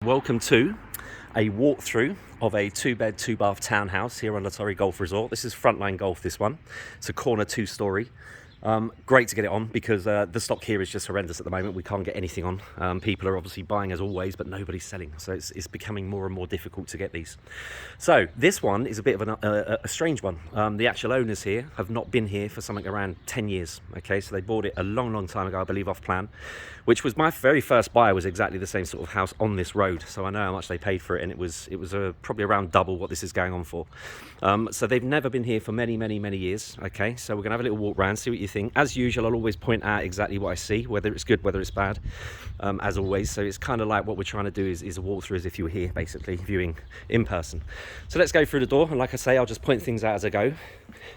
Welcome to a walkthrough of a 2-bed, 2-bath townhouse here on the Torre Golf Resort. This is Frontline Golf, this one. It's a corner 2-storey. Great to get it on because the stock here is just horrendous at the moment. We can't get anything on. People are obviously buying as always, but nobody's selling. So it's becoming more and more difficult to get these. So this one is a bit of a strange one. The actual owners here have not been here for something around 10 years. Okay, so they bought it a long time ago, I believe, off plan, which was my very first buy. Was exactly the same sort of house on this road. So I know how much they paid for it, and it was probably around double what this is going on for. So they've never been here for many years. Okay, so we're gonna have a little walk around, see what you think. As usual, I'll always point out exactly what I see, whether it's good, whether it's bad, as always. So it's kind of like what we're trying to do is a walkthrough as if you were here, basically, viewing in person. So let's go through the door, and like I say, I'll just point things out as I go.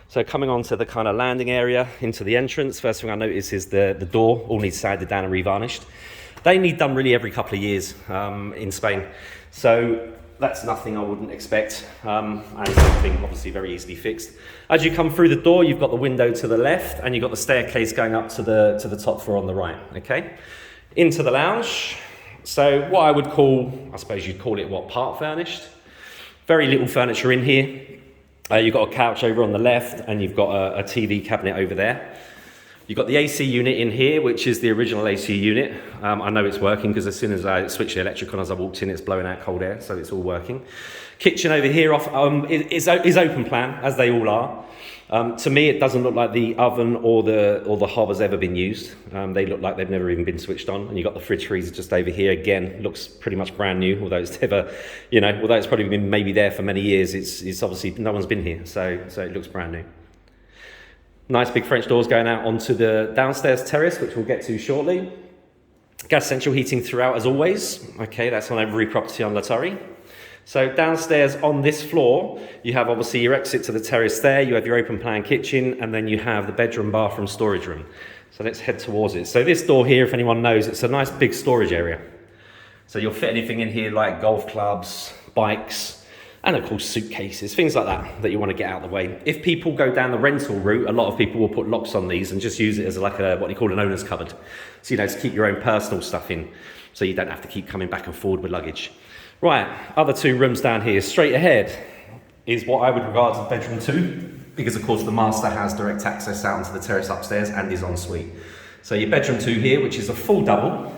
So coming onto the kind of landing area, into the entrance, first thing I notice is the door all needs sanded down and revarnished. They need done really every couple of years in Spain. So that's nothing I wouldn't expect, and something obviously very easily fixed. As you come through the door, you've got the window to the left, and you've got the staircase going up to the top floor on the right. Okay, into the lounge. So what I would call, I suppose you'd call it part furnished. Very little furniture in here. You've got a couch over on the left, and you've got a TV cabinet over there. You've got the AC unit in here, which is the original AC unit. I know it's working because as soon as I switched the electric on as I walked in, it's blowing out cold air, so it's all working. Kitchen over here is open plan, as they all are. To me, it doesn't look like the oven or the hob has ever been used. They look like they've never even been switched on. And you've got the fridge freezer just over here. Again, looks pretty much brand new, although it's never, although it's probably been maybe there for many years, it's obviously no one's been here, so it looks brand new. Nice big French doors going out onto the downstairs terrace, which we'll get to shortly. Gas central heating throughout as always. Okay, that's on every property on La Torre. So downstairs on this floor, you have obviously your exit to the terrace there, you have your open plan kitchen, and then you have the bedroom, bathroom, storage room. So let's head towards it. So this door here, if anyone knows, it's a nice big storage area. So you'll fit anything in here like golf clubs, bikes, and of course suitcases, things like that you want to get out of the way. If people go down the rental route, a lot of people will put locks on these and just use it as like what you call an owner's cupboard. So, to keep your own personal stuff in, so you don't have to keep coming back and forward with luggage. Right, other two rooms down here. Straight ahead is what I would regard as bedroom 2, because of course the master has direct access out onto the terrace upstairs and is en suite. So your bedroom 2 here, which is a full double.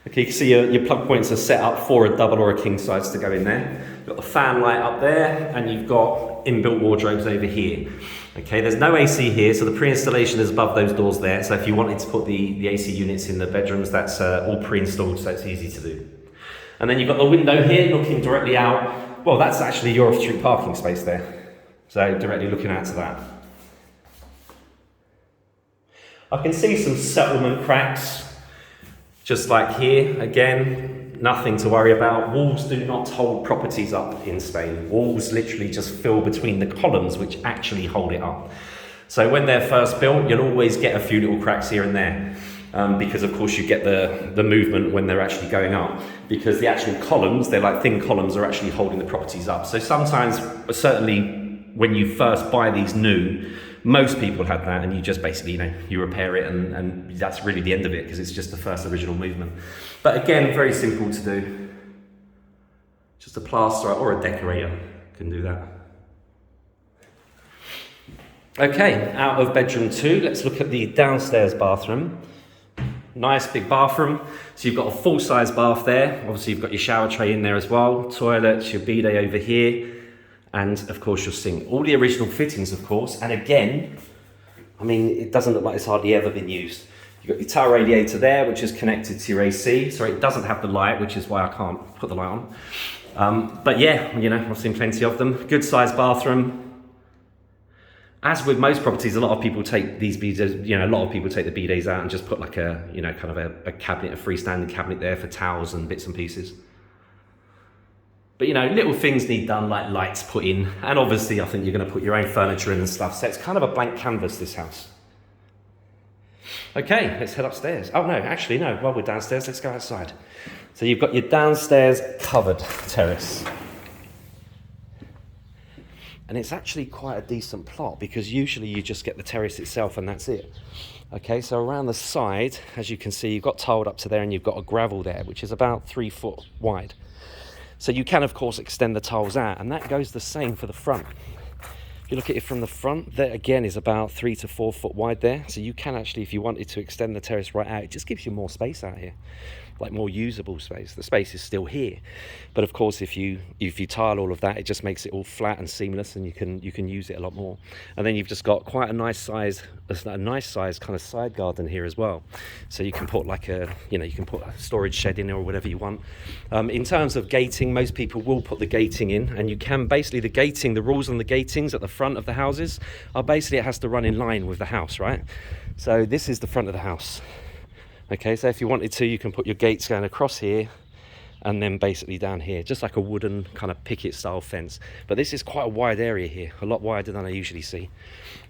Okay, you can see your plug points are set up for a double or a king size to go in there. You've got the fan light up there, and you've got inbuilt wardrobes over here. Okay, there's no AC here, so the pre-installation is above those doors there. So if you wanted to put the AC units in the bedrooms, that's all pre-installed, so it's easy to do. And then you've got the window here looking directly out. Well, that's actually your off-street parking space there. So directly looking out to that. I can see some settlement cracks. Just like here, again, nothing to worry about. Walls do not hold properties up in Spain. Walls literally just fill between the columns, which actually hold it up. So when they're first built, you'll always get a few little cracks here and there, because of course you get the movement when they're actually going up, because the actual columns, they're like thin columns, are actually holding the properties up. So sometimes, certainly when you first buy these new, most people had that, and you just basically, you repair it, and that's really the end of it, because it's just the first original movement. But again, very simple to do. Just a plasterer or a decorator can do that. Okay, out of bedroom 2, let's look at the downstairs bathroom. Nice big bathroom. So you've got a full-size bath there. Obviously, you've got your shower tray in there as well. Toilet, your bidet over here. And of course your sink. All the original fittings, of course. And again, it doesn't look like it's hardly ever been used. You've got your towel radiator there, which is connected to your AC. Sorry, it doesn't have the light, which is why I can't put the light on. But yeah, I've seen plenty of them. Good sized bathroom. As with most properties, a lot of people take these bidets, a lot of people take the bidets out and just put like a, kind of a cabinet, a freestanding cabinet there for towels and bits and pieces. But little things need done, like lights put in, and obviously I think you're going to put your own furniture in and stuff, so it's kind of a blank canvas, this house. Okay, let's head upstairs. Oh no, actually no, while we're downstairs, let's go outside. So you've got your downstairs covered terrace. And it's actually quite a decent plot, because usually you just get the terrace itself and that's it. Okay, so around the side, as you can see, you've got tiled up to there and you've got a gravel there, which is about 3 foot wide. So you can, of course, extend the tiles out, and that goes the same for the front. If you look at it from the front, that again is about 3 to 4 foot wide there. So you can actually, if you wanted to extend the terrace right out, it just gives you more space out here, like more usable space. The space is still here, but of course, if you tile all of that, it just makes it all flat and seamless, and you can use it a lot more. And then you've just got quite a nice size kind of side garden here as well. So you can put like you can put a storage shed in there or whatever you want. In terms of gating, most people will put the gating in, and you can basically the rules on the gatings at the front of the houses are basically it has to run in line with the house, right? So this is the front of the house. Okay, so if you wanted to, you can put your gates going across here and then basically down here, just like a wooden kind of picket style fence. But this is quite a wide area here, a lot wider than I usually see.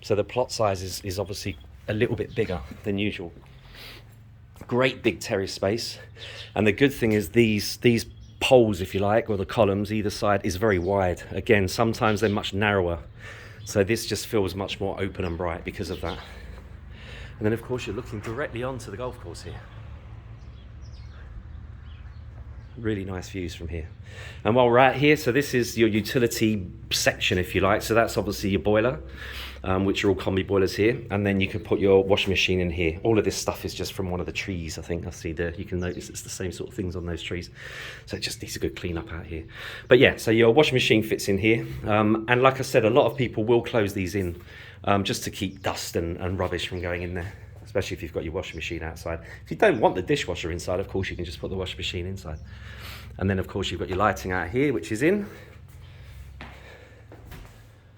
So the plot size is obviously a little bit bigger than usual. Great big terrace space. And the good thing is these poles, if you like, or the columns either side is very wide. Again, sometimes they're much narrower. So this just feels much more open and bright because of that. And then, of course, you're looking directly onto the golf course here. Really nice views from here. And while we're out here, so this is your utility section, if you like. So that's obviously your boiler, which are all combi boilers here. And then you can put your washing machine in here. All of this stuff is just from one of the trees, I think. I see there. You can notice it's the same sort of things on those trees. So it just needs a good clean up out here. But yeah, so your washing machine fits in here. And like I said, a lot of people will close these in just to keep dust and rubbish from going in there, especially if you've got your washing machine outside. If you don't want the dishwasher inside, of course, you can just put the washing machine inside. And then, of course, you've got your lighting out here, which is in.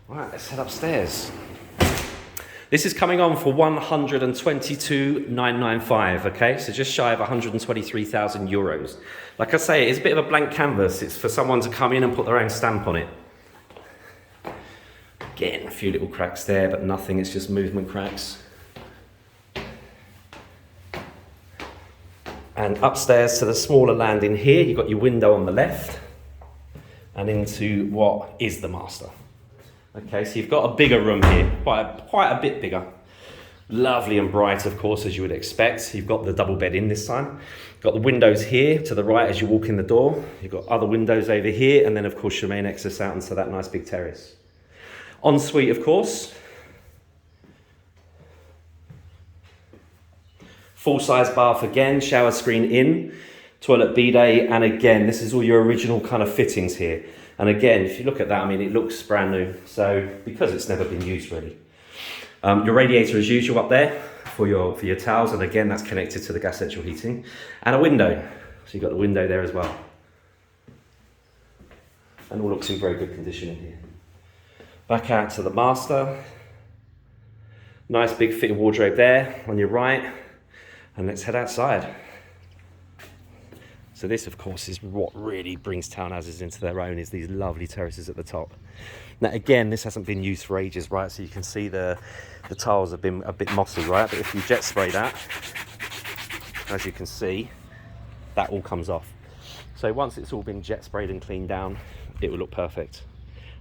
Right, let's head upstairs. This is coming on for 122,995, okay? So just shy of 123,000 euros. Like I say, it's a bit of a blank canvas. It's for someone to come in and put their own stamp on it. Again, a few little cracks there, but nothing, it's just movement cracks. And upstairs to the smaller landing here, you've got your window on the left and into what is the master. Okay, so you've got a bigger room here, quite a bit bigger. Lovely and bright, of course, as you would expect. You've got the double bed in this time. You've got the windows here to the right as you walk in the door. You've got other windows over here, and then, of course, your main access out into that nice big terrace. Ensuite, of course. Full-size bath again, shower screen in, toilet bidet, and again, this is all your original kind of fittings here. And again, if you look at that, I mean, it looks brand new. So, because it's never been used really. Your radiator as usual up there for your towels, and again, that's connected to the gas central heating. And a window, so you've got the window there as well. And all looks in very good condition in here. Back out to the master. Nice big fitted wardrobe there on your right. And let's head outside. So this, of course, is what really brings townhouses into their own, is these lovely terraces at the top. Now, again, this hasn't been used for ages, right? So you can see the tiles have been a bit mossy, right? But if you jet spray that, as you can see, that all comes off. So once it's all been jet sprayed and cleaned down, it will look perfect.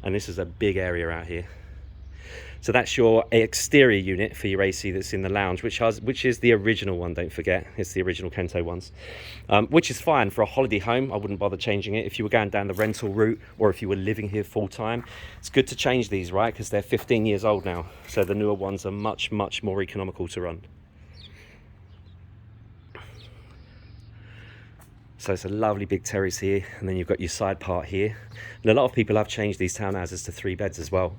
And this is a big area out here. So that's your exterior unit for your AC that's in the lounge, which is the original one, don't forget. It's the original Kento ones, which is fine for a holiday home. I wouldn't bother changing it. If you were going down the rental route or if you were living here full time, it's good to change these, right? Because they're 15 years old now. So the newer ones are much, much more economical to run. So it's a lovely big terrace here, and then you've got your side part here. And a lot of people have changed these townhouses to 3 beds as well,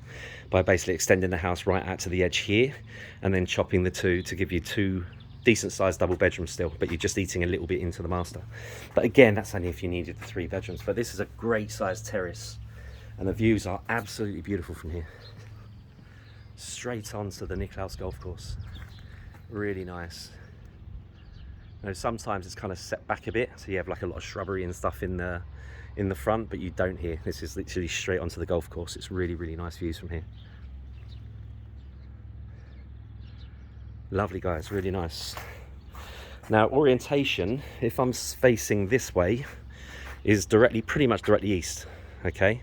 by basically extending the house right out to the edge here, and then chopping the two to give you 2 decent sized double bedrooms still, but you're just eating a little bit into the master. But again, that's only if you needed the 3 bedrooms. But this is a great sized terrace, and the views are absolutely beautiful from here. Straight onto the Nicklaus golf course. Really nice. Now, sometimes it's kind of set back a bit, so you have like a lot of shrubbery and stuff in the front, but you don't here. This is literally straight onto the golf course. It's really, really nice views from here. Lovely, guys, really nice. Now, orientation, if I'm facing this way, is pretty much directly east, okay?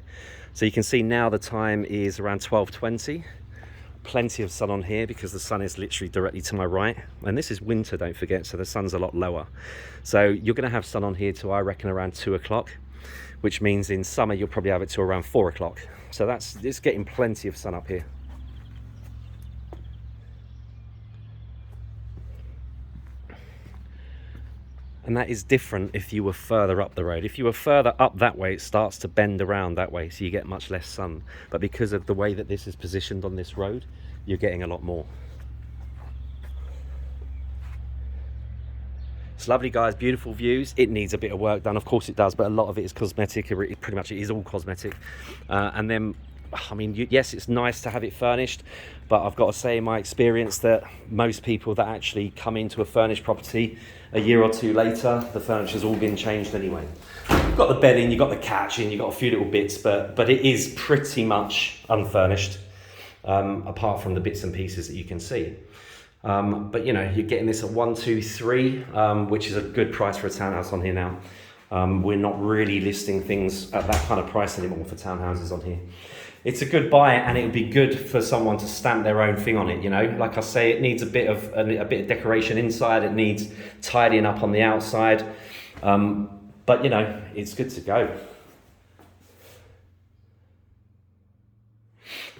So you can see now the time is around 12:20. plenty of sun on here because the sun is literally directly to my right. And this is winter, don't forget, so the sun's a lot lower. So you're going to have sun on here till I reckon around 2 o'clock, which means in summer you'll probably have it till around 4 o'clock. So it's getting plenty of sun up here. And that is different if you were further up the road. If you were further up that way, it starts to bend around that way, so you get much less sun. But because of the way that this is positioned on this road, you're getting a lot more. It's lovely, guys, beautiful views. It needs a bit of work done, of course it does, but a lot of it is cosmetic. Pretty much it is all cosmetic. And then, I mean, yes, it's nice to have it furnished, but I've got to say in my experience that most people that actually come into a furnished property a year or two later, the furniture's all been changed anyway. You've got the bed in, you've got the couch in, you've got a few little bits, but it is pretty much unfurnished, apart from the bits and pieces that you can see. But you know, you're getting this at 123, which is a good price for a townhouse on here now. We're not really listing things at that kind of price anymore for townhouses on here. It's a good buy, and it would be good for someone to stamp their own thing on it, you know. Like I say, it needs a bit of decoration inside, it needs tidying up on the outside, but you know, it's good to go.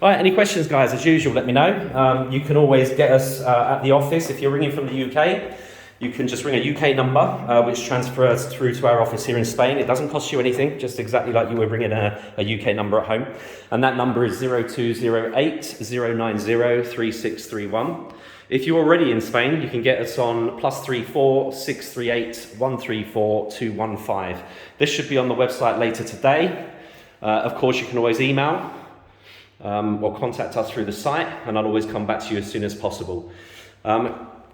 All right, any questions, guys? As usual, let me know. You can always get us at the office. If you're ringing from the UK, you can just ring a UK number, which transfers through to our office here in Spain. It doesn't cost you anything, just exactly like you were ringing a UK number at home. And that number is 0208 090 3631. If you're already in Spain, you can get us on +34 638 134 215. This should be on the website later today. Of course, you can always email or contact us through the site, and I'll always come back to you as soon as possible.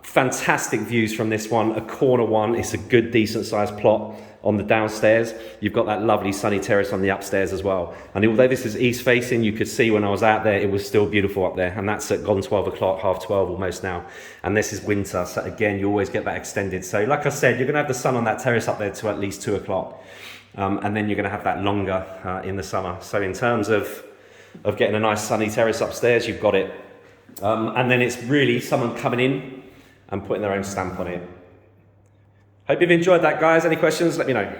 Fantastic views from this one, a corner one. It's a good, decent sized plot on the downstairs. You've got that lovely sunny terrace on the upstairs as well. And although this is east facing, you could see when I was out there, it was still beautiful up there. And that's at gone 12 o'clock, half 12 almost now. And this is winter, so again, you always get that extended. So like I said, you're gonna have the sun on that terrace up there to at least 2 o'clock. And then you're gonna have that longer in the summer. So in terms of getting a nice sunny terrace upstairs, you've got it. And then it's really someone coming in and putting their own stamp on it. Hope you've enjoyed that, guys. Any questions, let me know.